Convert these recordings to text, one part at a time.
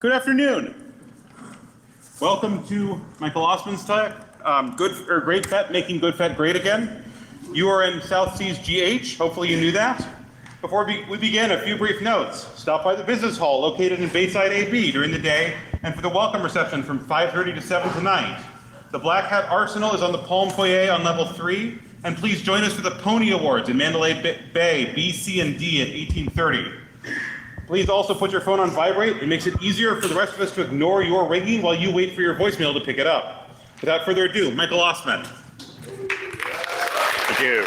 Good afternoon. Welcome to Michael Osmond's talk, GreatFET, Making GoodFET Great Again. You are in South Seas GH. Hopefully you knew that. Before we begin, a few brief notes. Stop by the business hall located in Bayside AB during the day and for the welcome reception from 5:30 to 7 tonight. The Black Hat Arsenal is on the Palm Foyer on level 3, and please join us for the Pony Awards in Mandalay Bay, B, C, and D at 18:30. Please also put your phone on vibrate. It makes it easier for the rest of us to ignore your ringing while you wait for your voicemail to pick it up. Without further ado, Michael Osmond. Thank you.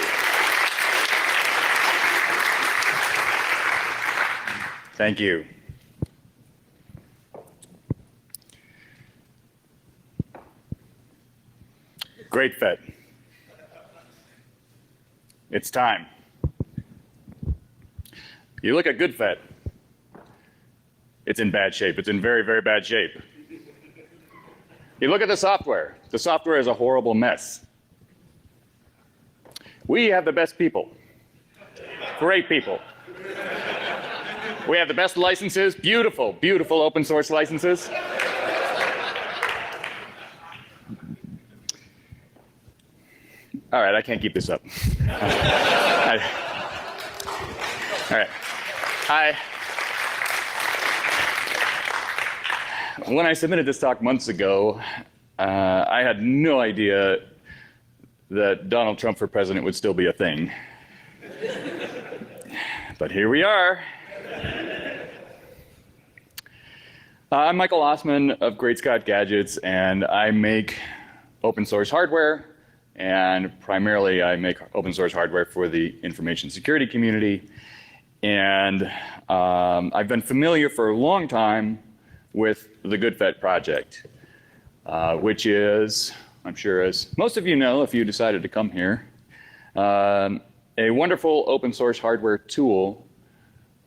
Thank you. GreatFET. It's time. You look at GoodFET. It's in bad shape. It's in very, very bad shape. You look at the software. The software is a horrible mess. We have the best people. Great people. We have the best licenses, beautiful, beautiful open source licenses. All right, I can't keep this up. All right. When I submitted this talk months ago, I had no idea that Donald Trump for president would still be a thing. But here we are. I'm Michael Osmond of Great Scott Gadgets, and I make open source hardware, and primarily I make open source hardware for the information security community. And I've been familiar for a long time with the GoodFET project, which is, I'm sure as most of you know if you decided to come here, a wonderful open source hardware tool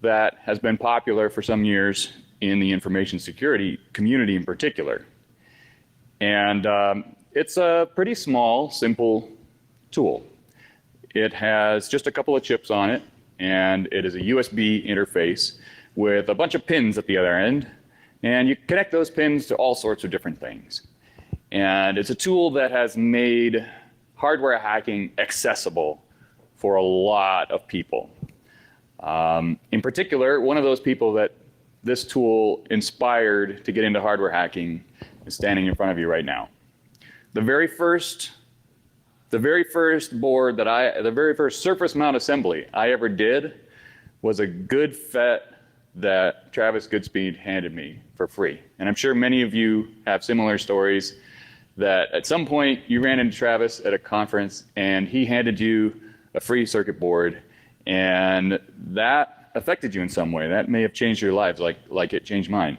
that has been popular for some years in the information security community in particular. And it's a pretty small, simple tool. It has just a couple of chips on it, and it is a USB interface with a bunch of pins at the other end, and you connect those pins to all sorts of different things. And it's a tool that has made hardware hacking accessible for a lot of people. In particular, one of those people that this tool inspired to get into hardware hacking is standing in front of you right now. The very first board that the very first surface mount assembly I ever did was a GoodFET that Travis Goodspeed handed me for free. And I'm sure many of you have similar stories that at some point you ran into Travis at a conference and he handed you a free circuit board, and that affected you in some way. That may have changed your lives like it changed mine.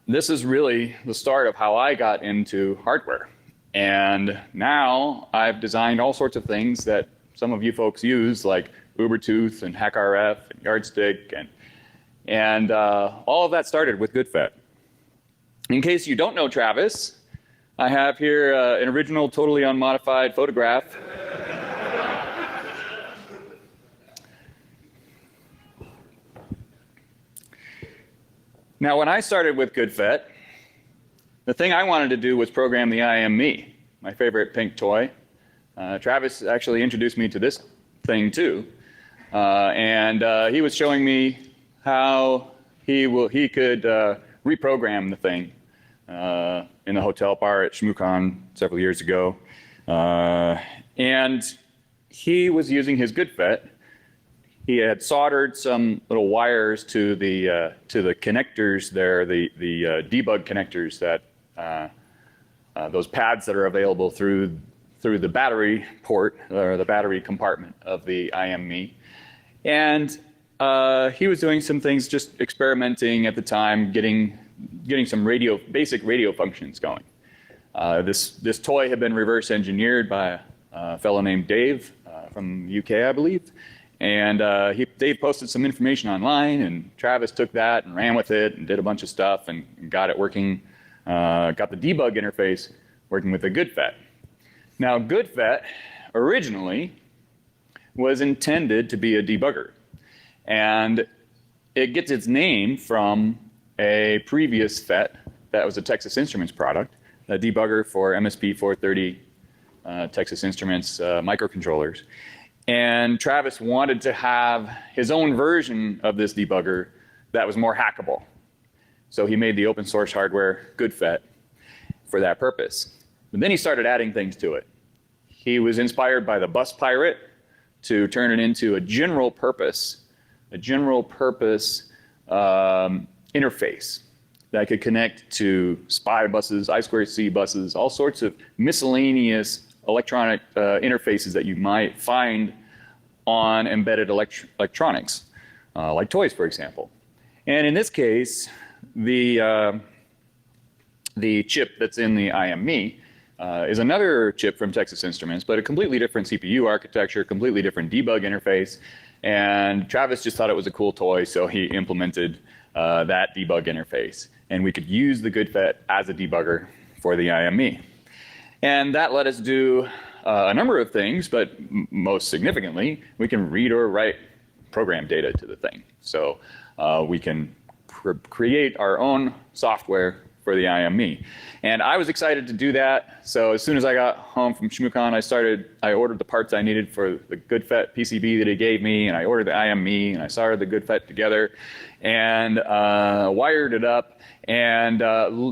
This is really the start of how I got into hardware. And now I've designed all sorts of things that some of you folks use, like Ubertooth and HackRF and Yardstick, and all of that started with GoodFET. In case you don't know Travis, I have here an original, totally unmodified photograph. Now, when I started with GoodFET, the thing I wanted to do was program the I Am Me, my favorite pink toy. Travis actually introduced me to this thing too, and he was showing me how he could reprogram the thing in the hotel bar at ShmooCon several years ago, and he was using his GoodFET. He had soldered some little wires to the connectors there, the debug connectors that those pads that are available through the battery port or the battery compartment of the I Am Me, and he was doing some things, just experimenting at the time, getting some basic radio functions going. This toy had been reverse engineered by a fellow named Dave from the UK, I believe. And Dave posted some information online, and Travis took that and ran with it and did a bunch of stuff and got it working, got the debug interface working with the GoodFET. Now, GoodFET originally was intended to be a debugger. And it gets its name from a previous FET that was a Texas Instruments product, a debugger for MSP 430 Texas Instruments microcontrollers. And Travis wanted to have his own version of this debugger that was more hackable. So he made the open source hardware GoodFET for that purpose. But then he started adding things to it. He was inspired by the Bus Pirate to turn it into a general purpose interface that could connect to SPI buses, I2C buses, all sorts of miscellaneous electronic interfaces that you might find on embedded electronics, like toys, for example. And in this case, the chip that's in the IME is another chip from Texas Instruments, but a completely different CPU architecture, completely different debug interface. And Travis just thought it was a cool toy, so he implemented that debug interface. And we could use the GoodFET as a debugger for the IME. And that let us do a number of things, but most significantly, we can read or write program data to the thing. So we can create our own software for the IME. And I was excited to do that. So as soon as I got home from ShmooCon, I ordered the parts I needed for the GoodFET PCB that he gave me, and I ordered the IME, and I soldered the GoodFET together, and wired it up. And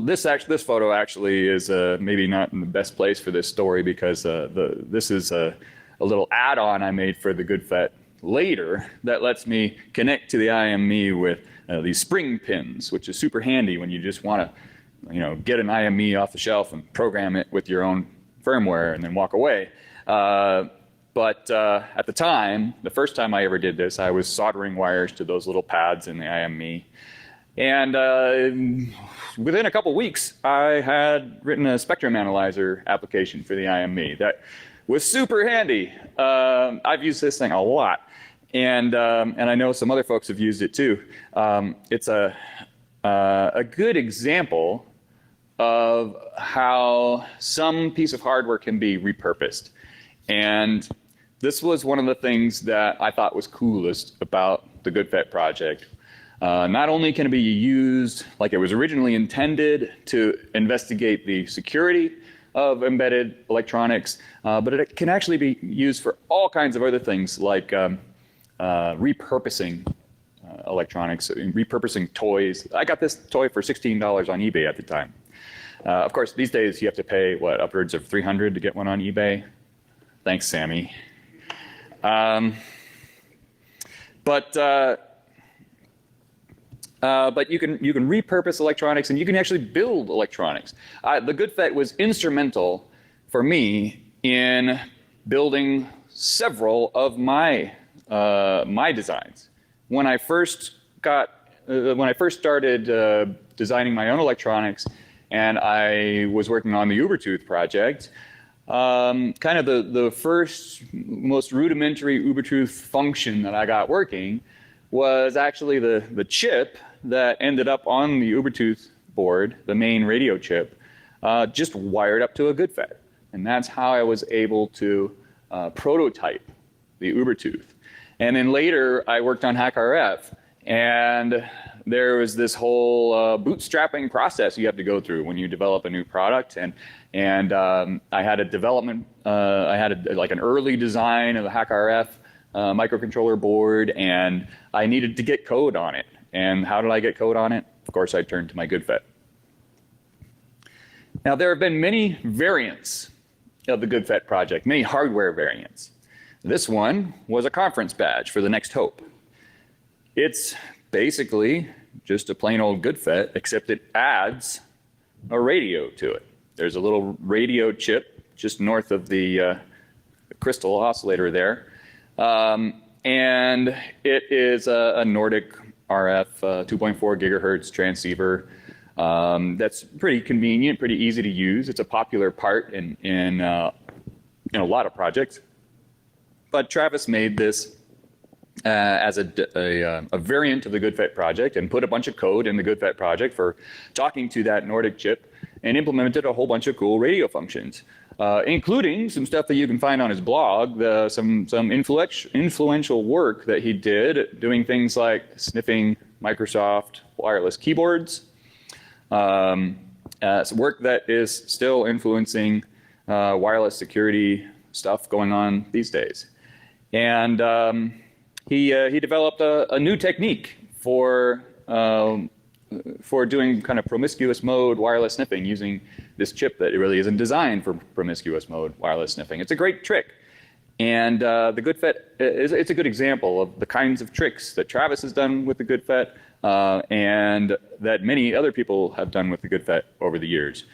this photo actually is maybe not in the best place for this story, because this is a little add-on I made for the GoodFET later that lets me connect to the IME with these spring pins, which is super handy when you just want to get an IME off the shelf and program it with your own firmware and then walk away. But at the time, the first time I ever did this, I was soldering wires to those little pads in the IME. And within a couple weeks, I had written a spectrum analyzer application for the IME that was super handy. I've used this thing a lot, and I know some other folks have used it too. It's a good example of how some piece of hardware can be repurposed. And this was one of the things that I thought was coolest about the GoodFET project. Not only can it be used like it was originally intended to investigate the security of embedded electronics, but it can actually be used for all kinds of other things, like repurposing electronics, repurposing toys. I got this toy for $16 on eBay at the time. Of course, these days you have to pay, upwards of $300 to get one on eBay? Thanks, Sammy. But you can repurpose electronics, and you can actually build electronics. The GoodFET was instrumental for me in building several of my designs. When I first started designing my own electronics, and I was working on the Ubertooth project, kind of the first, most rudimentary Ubertooth function that I got working was actually the chip that ended up on the Ubertooth board, the main radio chip, just wired up to a GoodFET. And that's how I was able to prototype the Ubertooth. And then later, I worked on HackRF, and there was this whole bootstrapping process you have to go through when you develop a new product. And I had a development, like an early design of the HackRF microcontroller board, and I needed to get code on it. And how did I get code on it? Of course, I turned to my GoodFET. Now, there have been many variants of the GoodFET project, many hardware variants. This one was a conference badge for the Next Hope. It's basically just a plain old GoodFET, except it adds a radio to it. There's a little radio chip just north of the crystal oscillator there. And it is a Nordic RF 2.4 gigahertz transceiver that's pretty convenient, pretty easy to use. It's a popular part in a lot of projects. But Travis made this as a variant of the GoodFET project and put a bunch of code in the GoodFET project for talking to that Nordic chip, and implemented a whole bunch of cool radio functions, including some stuff that you can find on his blog, some influential work that he did doing things like sniffing Microsoft wireless keyboards. It's work that is still influencing wireless security stuff going on these days. And he developed a new technique for doing kind of promiscuous mode wireless sniffing using this chip that really isn't designed for promiscuous mode wireless sniffing. It's a great trick. And the GoodFET, it's a good example of the kinds of tricks that Travis has done with the GoodFET and that many other people have done with the GoodFET over the years.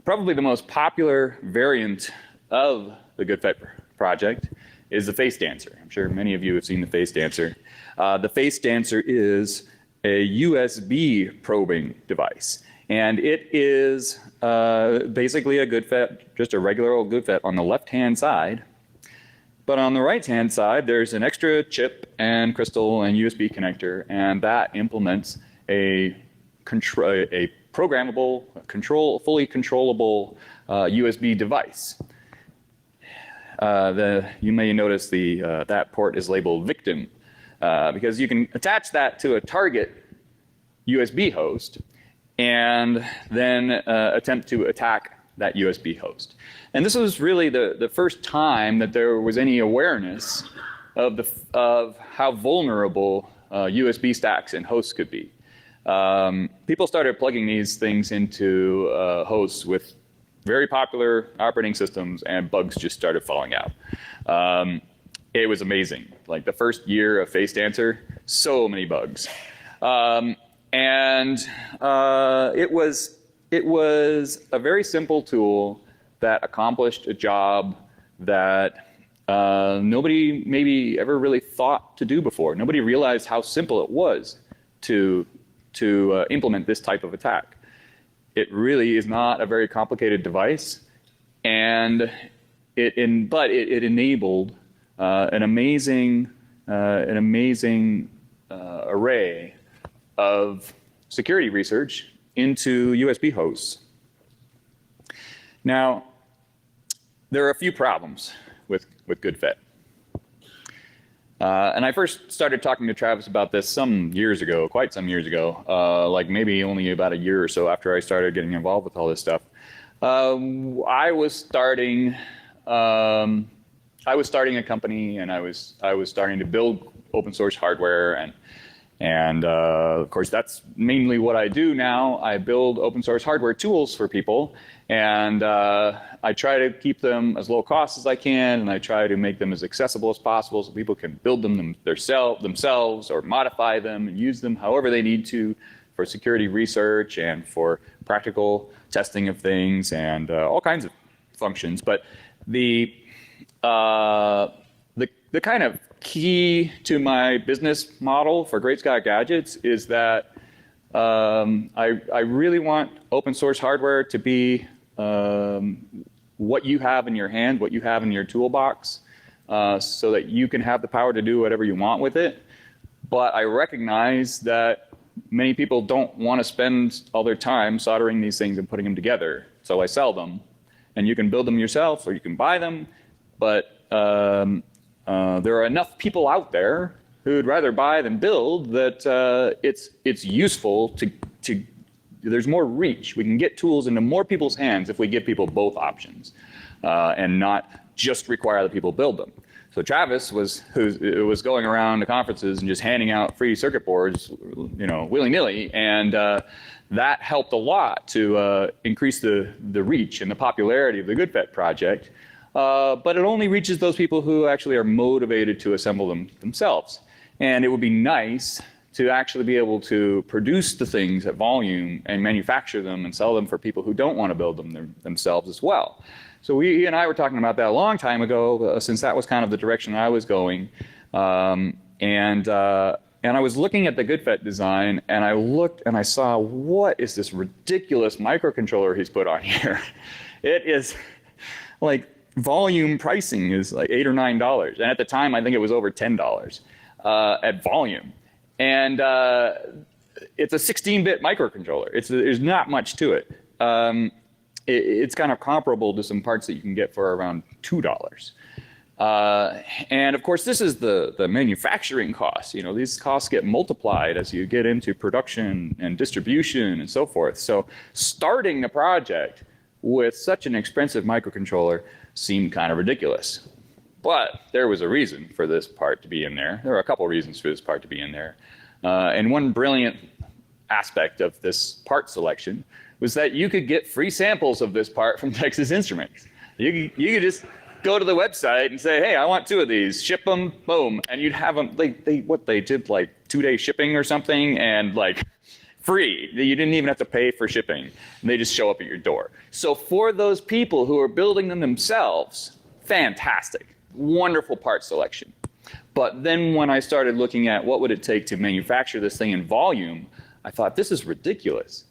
Probably the most popular variant of the GoodFET project is the Face Dancer. I'm sure many of you have seen the Face Dancer. The Face Dancer is a USB probing device. And it is basically a GoodFET, just a regular old GoodFET on the left-hand side. But on the right-hand side, there's an extra chip and crystal and USB connector, and that implements a programmable, fully controllable USB device. You may notice that port is labeled victim because you can attach that to a target USB host and then attempt to attack that USB host. And this was really the first time that there was any awareness of how vulnerable USB stacks and hosts could be. People started plugging these things into hosts with very popular operating systems, and bugs just started falling out. It was amazing. Like the first year of Face Dancer, so many bugs. It was a very simple tool that accomplished a job that nobody maybe ever really thought to do before. Nobody realized how simple it was to implement this type of attack. It really is not a very complicated device, but it enabled an amazing array of security research into USB hosts. Now, there are a few problems with GoodFET. And I first started talking to Travis about this quite some years ago, like maybe only about a year or so after I started getting involved with all this stuff. I was starting a company, and I was starting to build open source hardware, and of course that's mainly what I do now. I build open source hardware tools for people, and I try to keep them as low cost as I can, and I try to make them as accessible as possible so people can build them themselves or modify them and use them however they need to for security research and for practical testing of things and all kinds of functions. But the kind of key to my business model for Great Scott Gadgets is that I really want open source hardware to be what you have in your hand, what you have in your toolbox, so that you can have the power to do whatever you want with it. But I recognize that many people don't want to spend all their time soldering these things and putting them together. So I sell them, and you can build them yourself or you can buy them. But there are enough people out there who'd rather buy than build that it's useful to there's more reach. We can get tools into more people's hands if we give people both options and not just require that people build them. So Travis was going around to conferences and just handing out free circuit boards, willy-nilly, and that helped a lot to increase the reach and the popularity of the GoodFET project. But it only reaches those people who actually are motivated to assemble them themselves. And it would be nice to actually be able to produce the things at volume and manufacture them and sell them for people who don't want to build them themselves as well. So he and I were talking about that a long time ago, since that was kind of the direction I was going. And I was looking at the GoodFET design, and I looked and I saw, what is this ridiculous microcontroller he's put on here? It is like, volume pricing is like $8 or $9. And at the time, I think it was over $10 at volume. And it's a 16-bit microcontroller. There's not much to it. It's kind of comparable to some parts that you can get for around $2. And of course, this is the manufacturing costs. You know, these costs get multiplied as you get into production and distribution and so forth. So starting a project with such an expensive microcontroller seemed kind of ridiculous. But there was a reason for this part to be in there. There are a couple reasons for this part to be in there. And one brilliant aspect of this part selection was that you could get free samples of this part from Texas Instruments. You could just go to the website and say, hey, I want 2 of these, ship them, boom, and you'd have them. They did like 2-day shipping or something, and like free. You didn't even have to pay for shipping. And they just show up at your door. So for those people who are building them themselves, fantastic, wonderful part selection. But then when I started looking at what would it take to manufacture this thing in volume, I thought, this is ridiculous.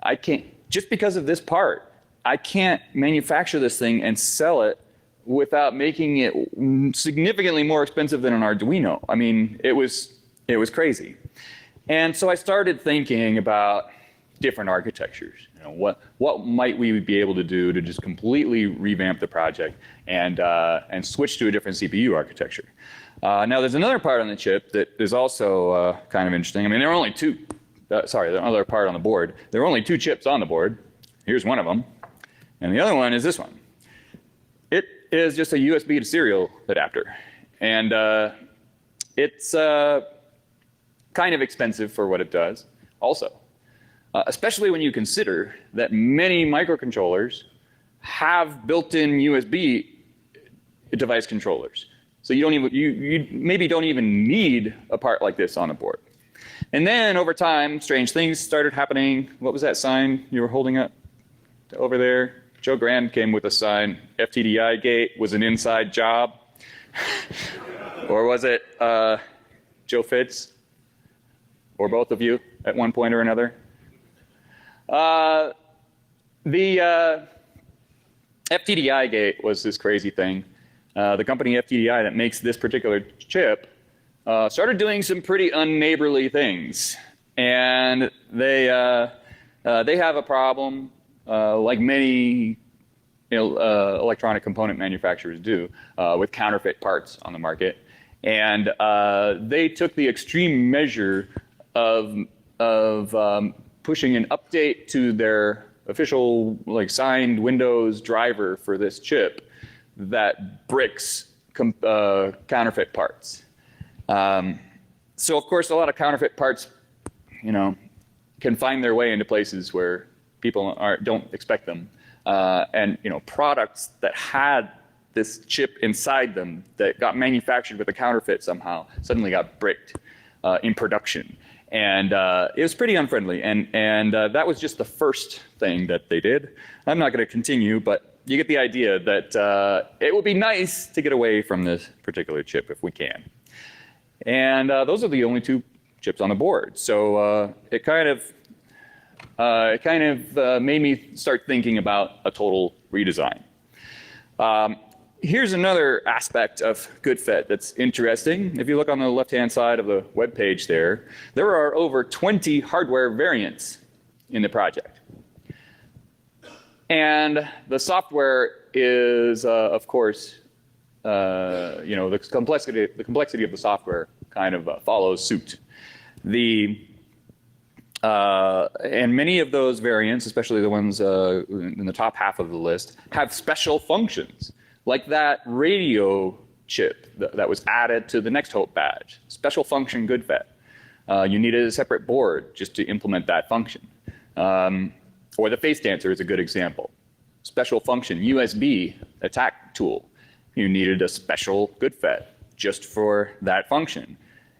I can't, just because of this part, I can't manufacture this thing and sell it without making it significantly more expensive than an Arduino. I mean, it was crazy. And so I started thinking about different architectures. You know, what might we be able to do to just completely revamp the project and switch to a different CPU architecture. Now, there's another part on the chip that is also kind of interesting. I mean, there are only 2. The other part on the board. There are only 2 chips on the board. Here's one of them, and the other one is this one. It is just a USB to serial adapter, and it's kind of expensive for what it does also, especially when you consider that many microcontrollers have built-in USB device controllers. So you maybe don't even need a part like this on a board. And then over time, strange things started happening. What was that sign you were holding up over there? Joe Grand came with a sign, FTDI gate was an inside job. Or was it Joe Fitz? Or both of you at one point or another? The FTDI gate was this crazy thing. The company FTDI that makes this particular chip started doing some pretty unneighborly things. And they have a problem, like many electronic component manufacturers do, with counterfeit parts on the market. And they took the extreme measure of pushing an update to their official signed Windows driver for this chip that bricks counterfeit parts. So of course, a lot of counterfeit parts, can find their way into places where people don't expect them. And products that had this chip inside them that got manufactured with a counterfeit somehow suddenly got bricked in production. And it was pretty unfriendly. And that was just the first thing that they did. I'm not going to continue, but you get the idea that it would be nice to get away from this particular chip if we can. And those are the only 2 chips on the board. So it kind of made me start thinking about a total redesign. Here's another aspect of GoodFET that's interesting. If you look on the left-hand side of the web page there are over 20 hardware variants in the project. And the software is, of course, the complexity of the software kind of follows suit. And many of those variants, especially the ones in the top half of the list, have special functions, like that radio chip that was added to the Next Hope badge. Special function GoodFET. You needed a separate board just to implement that function. Or the face dancer is a good example. Special function USB attack tool. You needed a special GoodFET just for that function.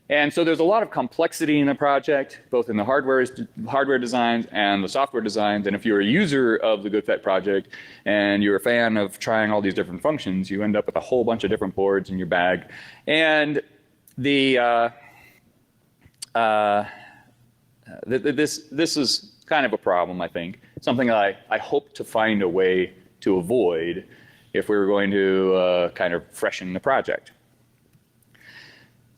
And so there's a lot of complexity in the project, both in the hardware designs and the software designs. And if you're a user of the GoodFET project and you're a fan of trying all these different functions, you end up with a whole bunch of different boards in your bag. And this is kind of a problem, I think. Something I hope to find a way to avoid if we were going to kind of freshen the project.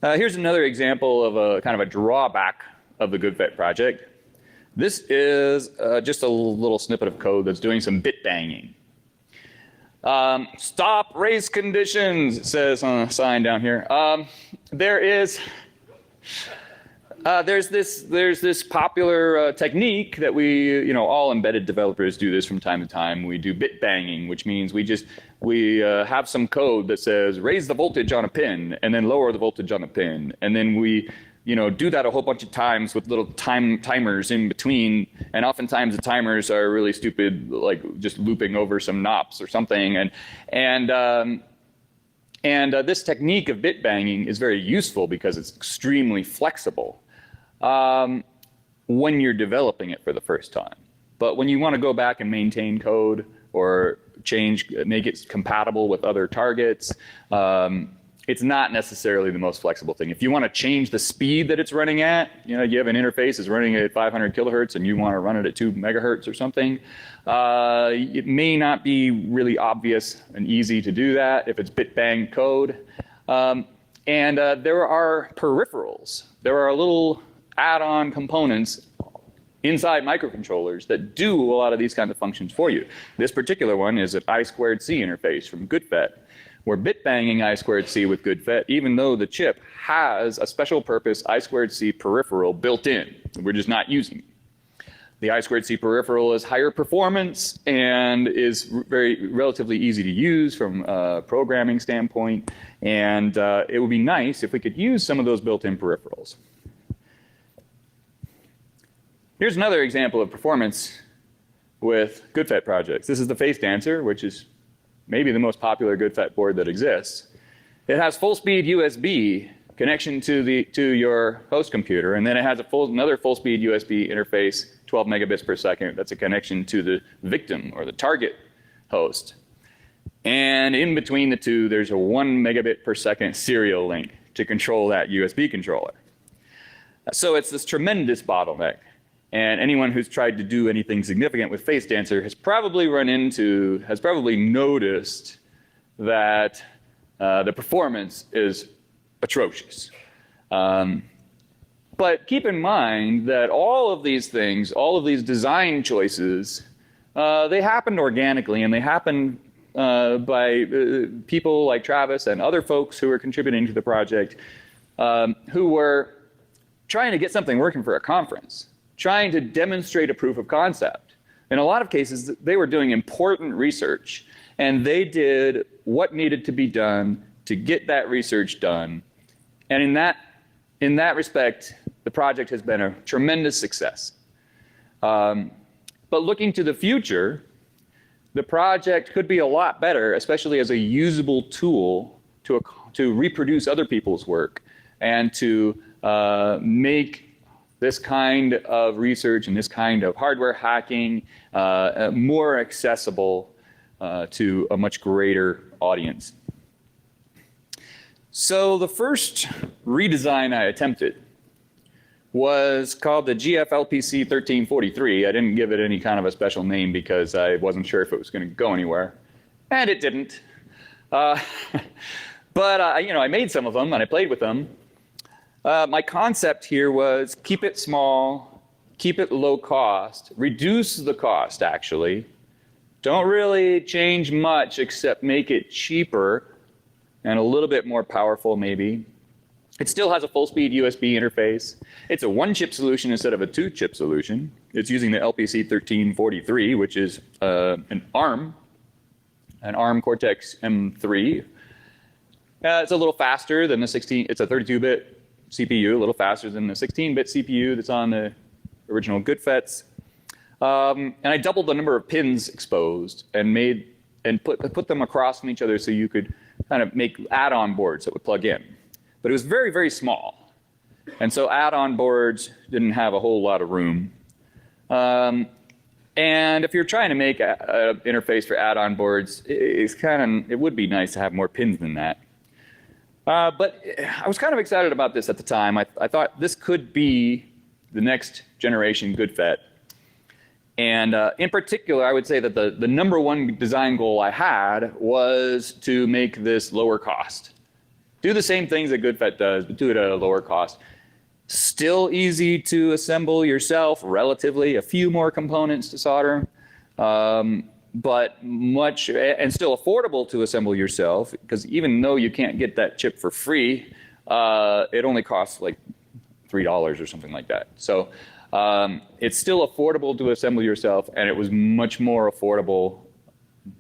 Here's another example of a kind of a drawback of the GoodFET project. This is just a little snippet of code that's doing some bit banging. Stop race conditions, it says on a sign down here. There's this popular technique that we, all embedded developers do this from time to time. We do bit banging, which means we have some code that says raise the voltage on a pin and then lower the voltage on a pin, and then we do that a whole bunch of times with little timers in between, and oftentimes the timers are really stupid, like just looping over some knobs or something, and this technique of bit banging is very useful because it's extremely flexible when you're developing it for the first time. But when you want to go back and maintain code or make it compatible with other targets, it's not necessarily the most flexible thing. If you want to change the speed that it's running at, you have an interface that's running at 500 kilohertz and you want to run it at 2 megahertz or something, it may not be really obvious and easy to do that if it's bit bang code. And there are peripherals. There are little add-on components inside microcontrollers that do a lot of these kinds of functions for you. This particular one is an I2C interface from GoodFET. We're bit banging I2C with GoodFET, even though the chip has a special purpose I2C peripheral built in. We're just not using it. The I2C peripheral is higher performance and is relatively easy to use from a programming standpoint. And it would be nice if we could use some of those built-in peripherals. Here's another example of performance with GoodFET projects. This is the Face Dancer, which is maybe the most popular GoodFET board that exists. It has full-speed USB connection to your host computer, and then it has another full-speed USB interface, 12 megabits per second. That's a connection to the victim or the target host. And in between the two, there's a 1 megabit per second serial link to control that USB controller. So it's this tremendous bottleneck. And anyone who's tried to do anything significant with Face Dancer has probably noticed that the performance is atrocious. But keep in mind that all of these things, all of these design choices, they happened organically, and they happened by people like Travis and other folks who were contributing to the project, who were trying to get something working for a conference, trying to demonstrate a proof of concept. In a lot of cases, they were doing important research, and they did what needed to be done to get that research done. And in that respect, the project has been a tremendous success. But looking to the future, the project could be a lot better, especially as a usable tool to reproduce other people's work and to make this kind of research and this kind of hardware hacking more accessible to a much greater audience. So the first redesign I attempted was called the GFLPC 1343. I didn't give it any kind of a special name because I wasn't sure if it was going to go anywhere, and it didn't. But I made some of them and I played with them. My concept here was keep it small, keep it low cost, reduce the cost actually. Don't really change much except make it cheaper and a little bit more powerful maybe. It still has a full-speed USB interface. It's a one-chip solution instead of a two-chip solution. It's using the LPC 1343, which is an ARM Cortex M3. It's a little faster than it's a 32-bit CPU, a little faster than the 16-bit CPU that's on the original GoodFETs. And I doubled the number of pins exposed and put them across from each other so you could kind of make add-on boards that would plug in. But it was very, very small. And so add-on boards didn't have a whole lot of room. And if you're trying to make an interface for add-on boards, it would be nice to have more pins than that. But I was kind of excited about this at the time. I thought this could be the next generation GoodFET. And in particular, I would say that the number one design goal I had was to make this lower cost. Do the same things that GoodFET does, but do it at a lower cost. Still easy to assemble yourself, relatively, a few more components to solder. but much, and still affordable to assemble yourself, because even though you can't get that chip for free, it only costs like $3 or something like that. So it's still affordable to assemble yourself, and it was much more affordable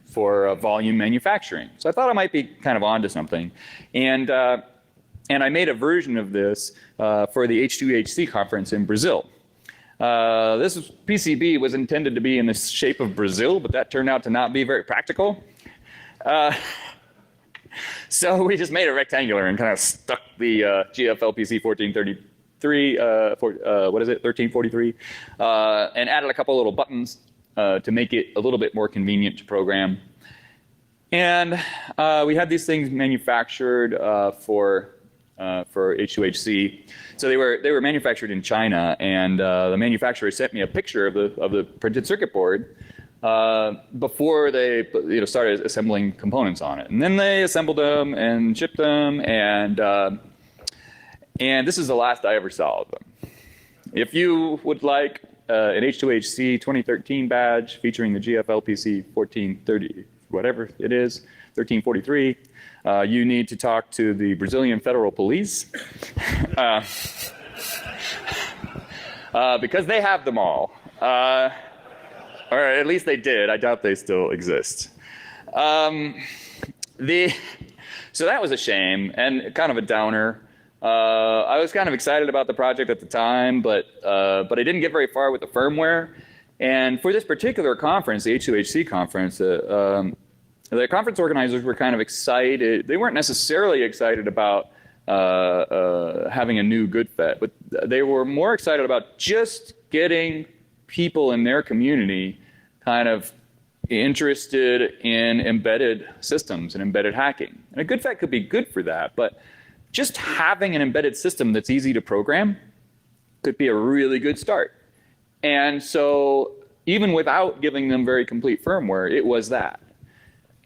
for volume manufacturing. So I thought I might be kind of onto something. And I made a version of this for the H2HC conference in Brazil. This PCB was intended to be in the shape of Brazil, but that turned out to not be very practical. So we just made it rectangular and kind of stuck the GFLPC 1433, 1343, and added a couple little buttons to make it a little bit more convenient to program. And we had these things manufactured for H2HC. So they were manufactured in China, and the manufacturer sent me a picture of the printed circuit board before they started assembling components on it. And then they assembled them and shipped them, and this is the last I ever saw of them. If you would like an H2HC 2013 badge featuring the GFLPC 1430, whatever it is, 1343, you need to talk to the Brazilian Federal Police because they have them all. Or at least they did. I doubt they still exist. So that was a shame and kind of a downer. I was kind of excited about the project at the time, but I didn't get very far with the firmware. And for this particular conference, the H2HC conference, the conference organizers were kind of excited. They weren't necessarily excited about having a new GoodFET, but they were more excited about just getting people in their community kind of interested in embedded systems and embedded hacking. And a GoodFET could be good for that, but just having an embedded system that's easy to program could be a really good start. And so even without giving them very complete firmware, it was that.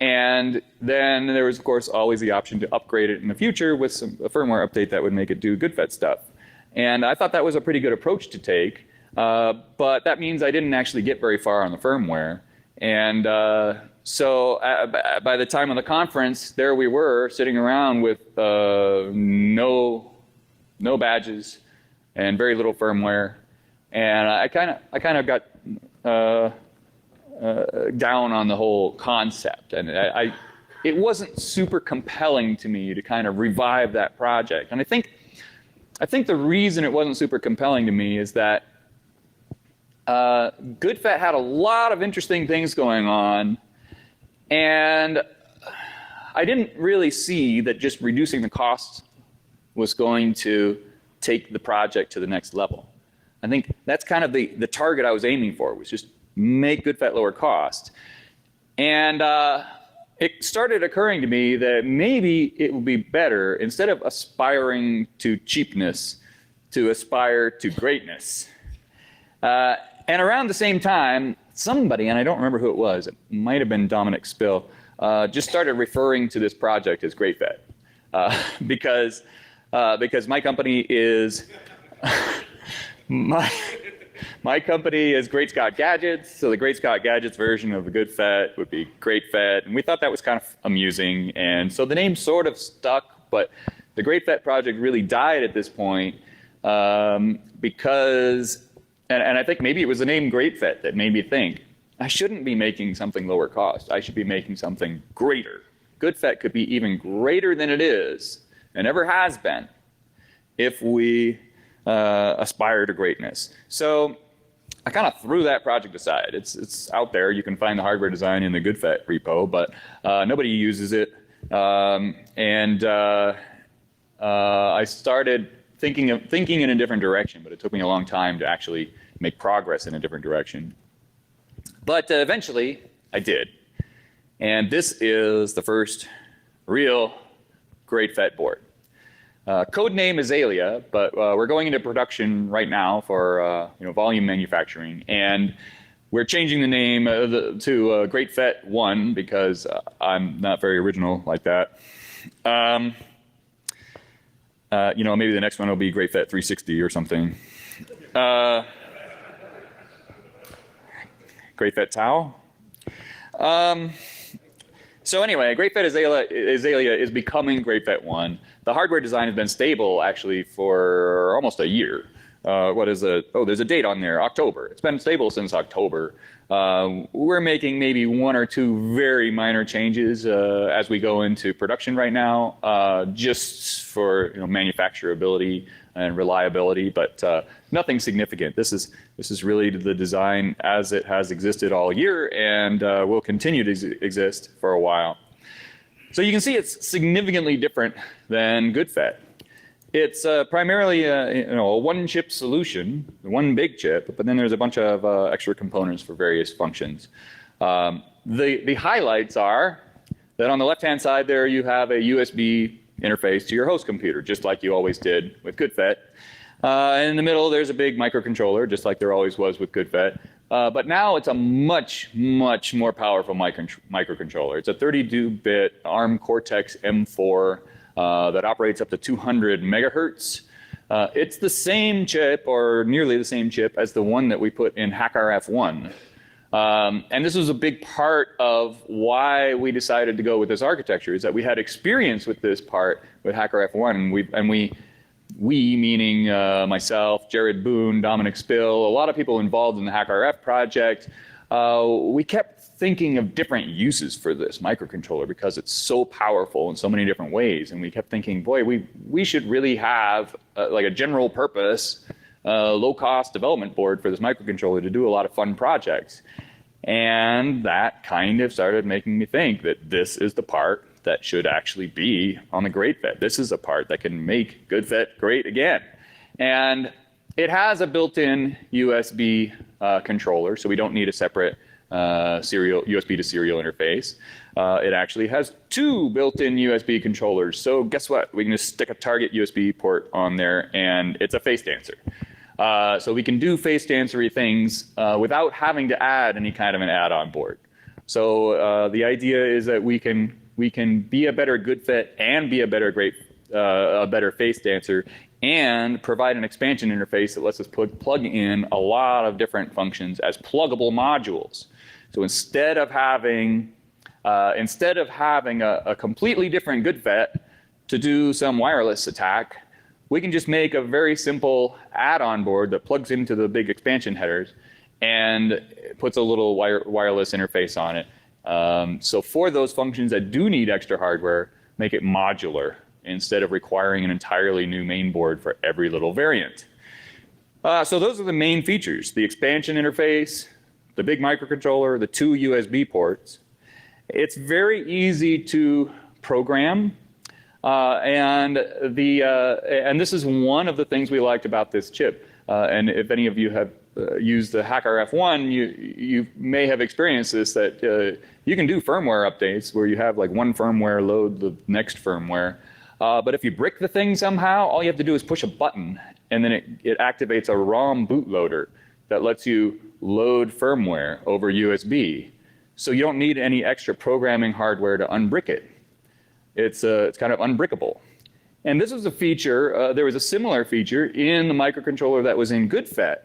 And then there was, of course, always the option to upgrade it in the future with a firmware update that would make it do GoodFET stuff. And I thought that was a pretty good approach to take, but that means I didn't actually get very far on the firmware. And so by the time of the conference, there we were sitting around with no badges and very little firmware. And I kind of got down on the whole concept, and it wasn't super compelling to me to kind of revive that project. And I think the reason it wasn't super compelling to me is that GoodFET had a lot of interesting things going on, and I didn't really see that just reducing the costs was going to take the project to the next level. I think that's kind of the target I was aiming for, was just make GoodFET lower cost. And it started occurring to me that maybe it would be better, instead of aspiring to cheapness, to aspire to greatness. And around the same time, somebody, and I don't remember who it was, it might have been Dominic Spill, just started referring to this project as GreatFET. Because my company is my company is Great Scott Gadgets, so the Great Scott Gadgets version of the GoodFET would be GreatFET, and we thought that was kind of amusing, and so the name sort of stuck, but the GreatFET project really died at this point because, and I think maybe it was the name GreatFET that made me think, I shouldn't be making something lower cost, I should be making something greater. GoodFET could be even greater than it is, and ever has been, if we aspire to greatness. So I kind of threw that project aside. It's out there. You can find the hardware design in the GoodFET repo, but nobody uses it. And I started thinking in a different direction, but it took me a long time to actually make progress in a different direction. But eventually, I did. And this is the first real GreatFET board. Code name is Azalea, but we're going into production right now for volume manufacturing, and we're changing the name to GreatFET 1 because I'm not very original like that. Maybe the next one will be GreatFET 360 or something. GreatFET Tau. So anyway, GreatFET Azalea is becoming GreatFET 1. The hardware design has been stable actually for almost a year. There's a date on there, October. It's been stable since October. We're making maybe one or two very minor changes as we go into production right now, just for manufacturability and reliability, but nothing significant. This is really the design as it has existed all year and will continue to exist for a while. So you can see it's significantly different than GoodFET. It's primarily a one-chip solution, one big chip, but then there's a bunch of extra components for various functions. The highlights are that on the left-hand side there you have a USB interface to your host computer, just like you always did with GoodFET. In the middle there's a big microcontroller, just like there always was with GoodFET. But now it's a much, much more powerful microcontroller. It's a 32-bit ARM Cortex M4 that operates up to 200 megahertz. It's the same chip, or nearly the same chip, as the one that we put in HackRF1. And this was a big part of why we decided to go with this architecture, is that we had experience with this part with HackRF1, and we meaning myself, Jared Boone, Dominic Spill, a lot of people involved in the HackRF project, we kept thinking of different uses for this microcontroller because it's so powerful in so many different ways. And we kept thinking, boy, we should really have like a general purpose, low-cost development board for this microcontroller to do a lot of fun projects. And that kind of started making me think that this is the part that should actually be on the GreatFET. This is a part that can make GoodFET great again. And it has a built-in USB controller, so we don't need a separate USB to serial interface. It actually has two built-in USB controllers. So guess what? We can just stick a target USB port on there, and it's a face dancer. So we can do face dancery things without having to add any kind of an add-on board. So the idea is that we can be a better GoodFET and be a better face dancer, and provide an expansion interface that lets us plug in a lot of different functions as pluggable modules. So instead of having a completely different GoodFET to do some wireless attack, we can just make a very simple add-on board that plugs into the big expansion headers and puts a little wireless interface on it. So for those functions that do need extra hardware, make it modular instead of requiring an entirely new main board for every little variant. So those are the main features: the expansion interface, the big microcontroller, the two USB ports. It's very easy to program, and this is one of the things we liked about this chip. And if any of you have used the HackRF1, you may have experienced this, that you can do firmware updates where you have like one firmware load the next firmware. But if you brick the thing somehow, all you have to do is push a button, and then it activates a ROM bootloader that lets you load firmware over USB. So you don't need any extra programming hardware to unbrick it. It's kind of unbrickable. And this is a feature, there was a similar feature in the microcontroller that was in GoodFET.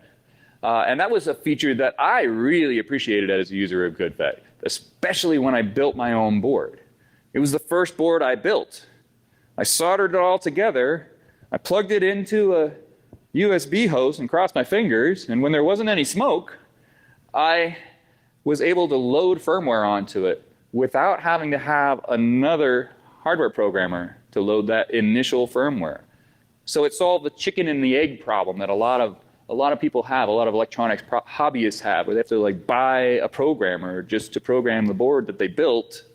And that was a feature that I really appreciated as a user of GoodFET, especially when I built my own board. It was the first board I built. I soldered it all together, I plugged it into a USB host and crossed my fingers, and when there wasn't any smoke, I was able to load firmware onto it without having to have another hardware programmer to load that initial firmware. So it solved the chicken and the egg problem that a lot of people have, a lot of electronics hobbyists have, where they have to like buy a programmer just to program the board that they built.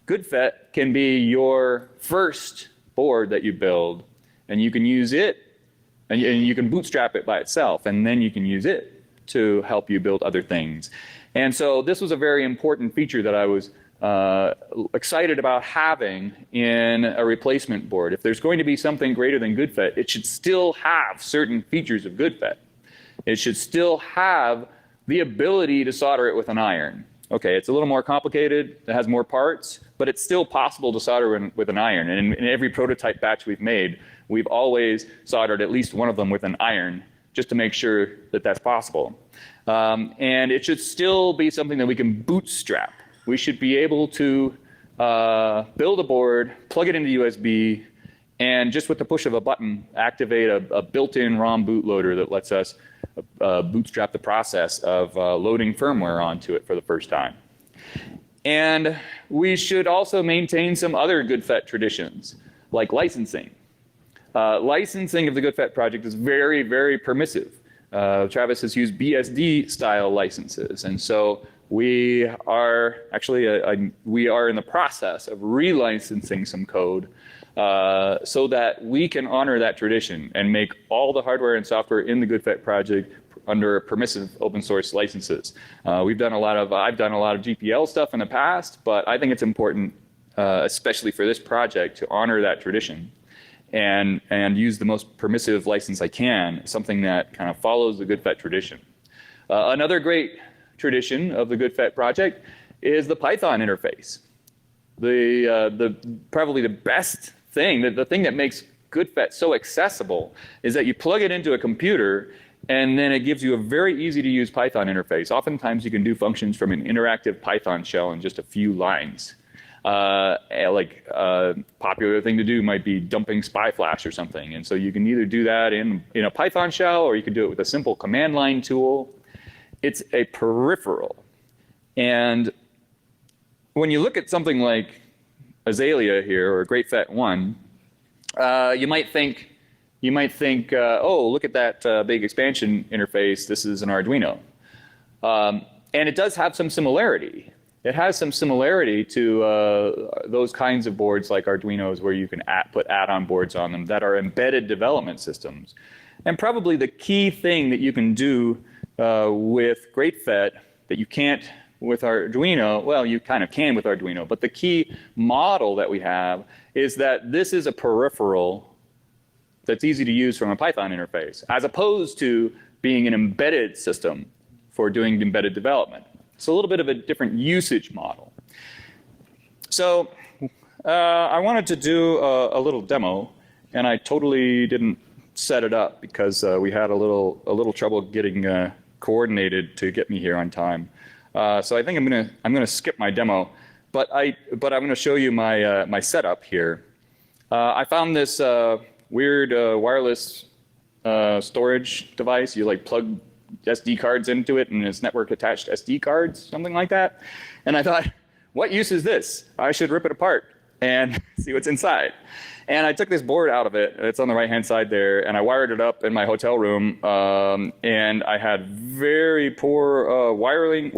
GoodFET can be your first board that you build, and you can use it, and you can bootstrap it by itself, and then you can use it to help you build other things. And so this was a very important feature that I was excited about having in a replacement board. If there's going to be something greater than GoodFET, it should still have certain features of GoodFET. It should still have the ability to solder it with an iron. Okay, it's a little more complicated, it has more parts, but it's still possible to solder with an iron. And in every prototype batch we've made, we've always soldered at least one of them with an iron, just to make sure that that's possible. And it should still be something that we can bootstrap. We should be able to build a board, plug it into USB, and just with the push of a button, activate a built-in ROM bootloader that lets us bootstrap the process of loading firmware onto it for the first time. And we should also maintain some other GoodFET traditions, like licensing. Licensing of the GoodFET project is very, very permissive. Travis has used BSD-style licenses, and so we are actually we are in the process of relicensing some code so that we can honor that tradition and make all the hardware and software in the GoodFET project under permissive open source licenses. I've done a lot of GPL stuff in the past, but I think it's important, especially for this project, to honor that tradition and use the most permissive license I can, something that kind of follows the GoodFET tradition. Another great tradition of the GoodFET project is the Python interface. Probably the best thing, the thing that makes GoodFET so accessible is that you plug it into a computer and then it gives you a very easy to use Python interface. Oftentimes you can do functions from an interactive Python shell in just a few lines. Popular thing to do might be dumping spy flash or something. And so you can either do that in a Python shell, or you can do it with a simple command line tool. It's a peripheral. And when you look at something like Azalea here, or GreatFET 1, you might think, oh, look at that big expansion interface. This is an Arduino. And it does have some similarity. It has some similarity to those kinds of boards like Arduinos, where you can put add-on boards on them that are embedded development systems. And probably the key thing that you can do with GreatFET that you can't with Arduino, well, you kind of can with Arduino, but the key model that we have is that this is a peripheral that's easy to use from a Python interface, as opposed to being an embedded system for doing embedded development. It's a little bit of a different usage model. So I wanted to do a little demo, and I totally didn't set it up because we had a little trouble getting coordinated to get me here on time. So I think I'm gonna skip my demo, but I'm gonna show you my setup here. I found this weird wireless storage device. You like plug SD cards into it, and it's network attached SD cards, something like that. And I thought, what use is this? I should rip it apart and see what's inside. And I took this board out of it. It's on the right-hand side there, and I wired it up in my hotel room. And I had very poor wiring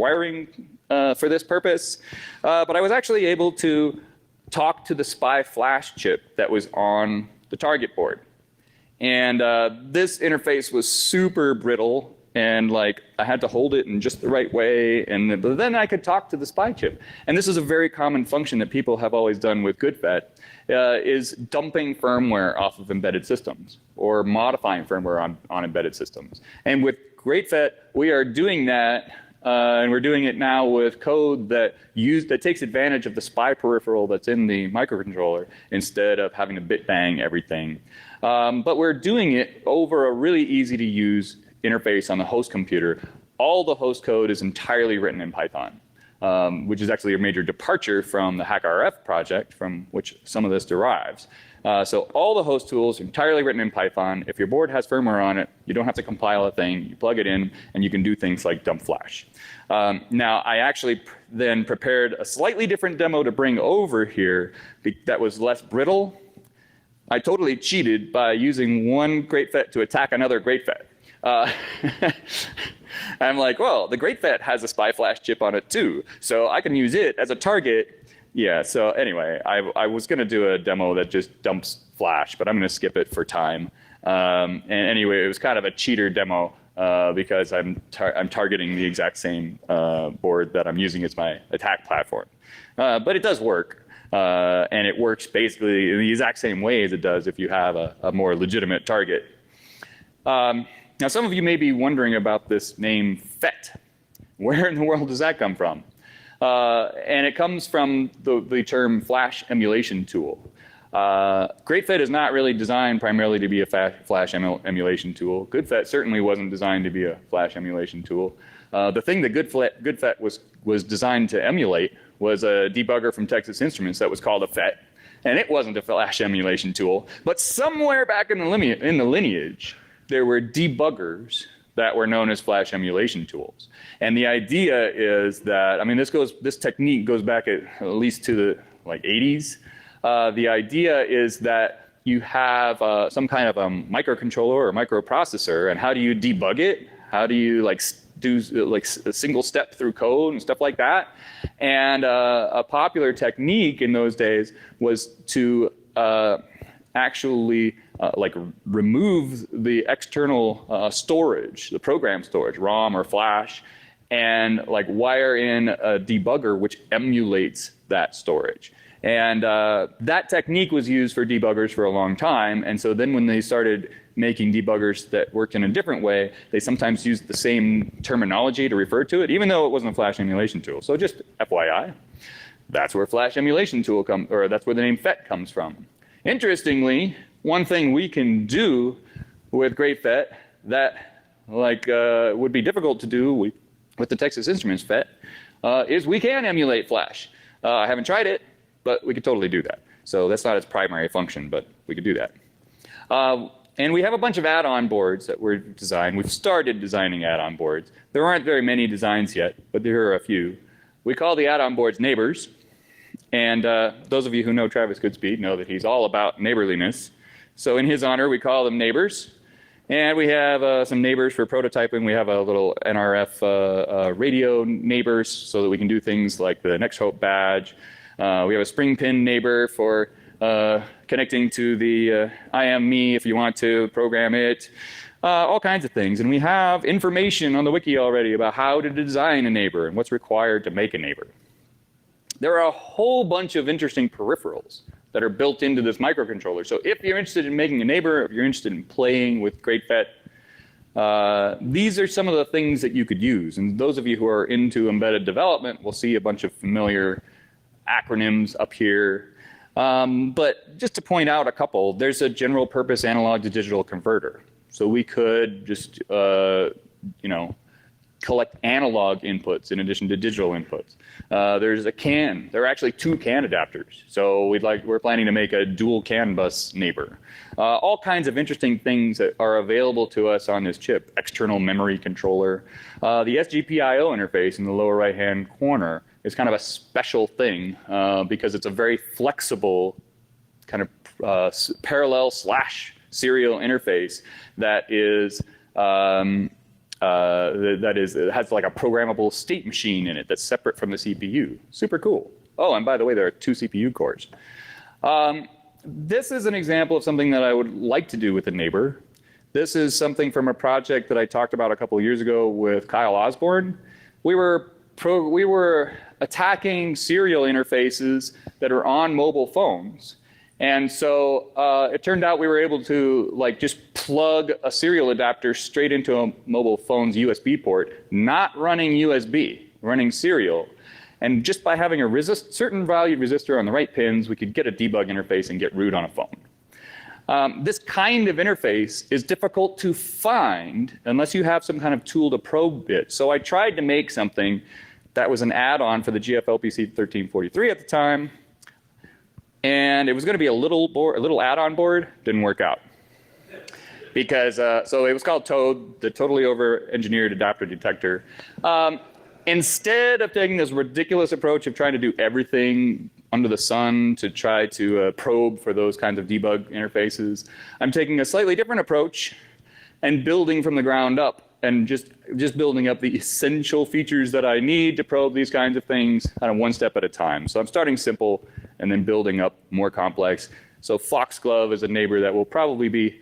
for this purpose. But I was actually able to talk to the SPI flash chip that was on the target board. And this interface was super brittle, and like I had to hold it in just the right way, but then I could talk to the SPI chip. And this is a very common function that people have always done with GoodFET, is dumping firmware off of embedded systems or modifying firmware on embedded systems. And with GreatFET, we are doing that, and we're doing it now with code that takes advantage of the SPI peripheral that's in the microcontroller instead of having to bit bang everything. But we're doing it over a really easy to use interface on the host computer. All the host code is entirely written in Python, which is actually a major departure from the HackRF project, from which some of this derives. So all the host tools are entirely written in Python. If your board has firmware on it, you don't have to compile a thing. You plug it in, and you can do things like dump flash. Now, I actually then prepared a slightly different demo to bring over here that was less brittle. I totally cheated by using one GreatFET to attack another GreatFET. I'm like, well, the GreatFET has a SPI flash chip on it too, so I can use it as a target. Yeah, so anyway, I was going to do a demo that just dumps flash, but I'm going to skip it for time. And anyway, it was kind of a cheater demo because I'm targeting the exact same board that I'm using as my attack platform. But it does work, and it works basically in the exact same way as it does if you have a more legitimate target. Now, some of you may be wondering about this name FET. Where in the world does that come from? And it comes from the term flash emulation tool. GreatFET is not really designed primarily to be a flash emulation tool. GoodFET certainly wasn't designed to be a flash emulation tool. The thing that GoodFET was designed to emulate was a debugger from Texas Instruments that was called a FET, and it wasn't a flash emulation tool. But somewhere back in the lineage, there were debuggers that were known as flash emulation tools. And the idea is that, I mean, this technique goes back at least to the 80s. The idea is that you have some kind of a microcontroller or microprocessor, and how do you debug it? How do you do a single step through code and stuff like that? And a popular technique in those days was to actually remove the external storage, the program storage, ROM or flash, and wire in a debugger which emulates that storage. And that technique was used for debuggers for a long time. And so then when they started making debuggers that worked in a different way, they sometimes used the same terminology to refer to it, even though it wasn't a flash emulation tool. So just FYI, that's where flash emulation tool that's where the name FET comes from. Interestingly, one thing we can do with GreatFET that would be difficult to do with the Texas Instruments FET is we can emulate flash. I haven't tried it, but we could totally do that. So that's not its primary function, but we could do that. And we have a bunch of add-on boards that were designed. We've started designing add-on boards. There aren't very many designs yet, but there are a few. We call the add-on boards neighbors. And those of you who know Travis Goodspeed know that he's all about neighborliness. So in his honor, we call them neighbors. And we have some neighbors for prototyping. We have a little NRF radio neighbors so that we can do things like the Next Hope badge. We have a spring pin neighbor for connecting to the IM.me if you want to program it. All kinds of things. And we have information on the wiki already about how to design a neighbor and what's required to make a neighbor. There are a whole bunch of interesting peripherals that are built into this microcontroller. So if you're interested in making a neighbor, if you're interested in playing with GreatFET, these are some of the things that you could use. And those of you who are into embedded development will see a bunch of familiar acronyms up here. But just to point out a couple, there's a general purpose analog to digital converter. So we could just, collect analog inputs in addition to digital inputs. There's a CAN. There are actually 2 CAN adapters. So we're planning to make a dual CAN bus neighbor. All kinds of interesting things that are available to us on this chip. External memory controller. The SGPIO interface in the lower right-hand corner is kind of a special thing because it's a very flexible kind of parallel / serial interface that is it has like a programmable state machine in it that's separate from the CPU. Super cool. Oh, and by the way, there are 2 CPU cores. This is an example of something that I would like to do with a neighbor. This is something from a project that I talked about a couple of years ago with Kyle Osborne. We were attacking serial interfaces that are on mobile phones. And so it turned out we were able to just plug a serial adapter straight into a mobile phone's USB port, not running USB, running serial. And just by having a certain valued resistor on the right pins, we could get a debug interface and get root on a phone. This kind of interface is difficult to find unless you have some kind of tool to probe it. So I tried to make something that was an add-on for the GFLPC 1343 at the time. And it was going to be a little add-on board. Didn't work out. Because, so it was called Toad, the totally over-engineered adapter detector. Instead of taking this ridiculous approach of trying to do everything under the sun to try to probe for those kinds of debug interfaces, I'm taking a slightly different approach and building from the ground up and just building up the essential features that I need to probe these kinds of things kind of one step at a time. So I'm starting simple and then building up more complex. So Foxglove is a neighbor that will probably be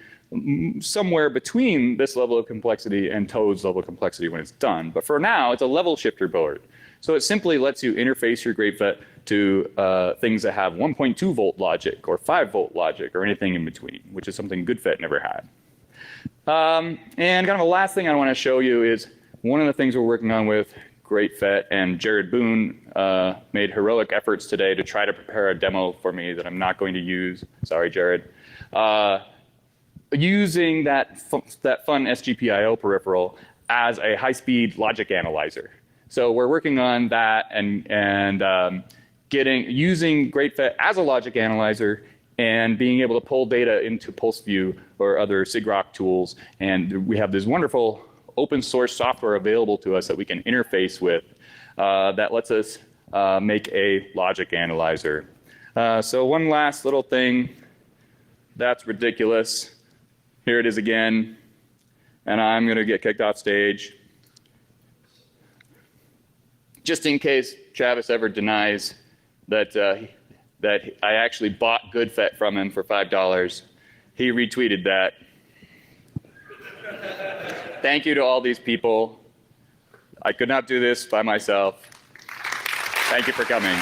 somewhere between this level of complexity and Toad's level of complexity when it's done. But for now, it's a level shifter board. So it simply lets you interface your GreatFET to things that have 1.2 volt logic or 5 volt logic or anything in between, which is something GoodFET never had. And kind of the last thing I want to show you is one of the things we're working on with GreatFET and Jared Boone made heroic efforts today to try to prepare a demo for me that I'm not going to use. Sorry, Jared. Using that fun SGPIO peripheral as a high-speed logic analyzer. So we're working on that and using GreatFET as a logic analyzer and being able to pull data into PulseView or other SIGROC tools. And we have this wonderful open source software available to us that we can interface with that lets us make a logic analyzer. So one last little thing. That's ridiculous. Here it is again. And I'm going to get kicked off stage. Just in case Travis ever denies that I actually bought GoodFET from him for $5, he retweeted that. Thank you to all these people. I could not do this by myself. Thank you for coming.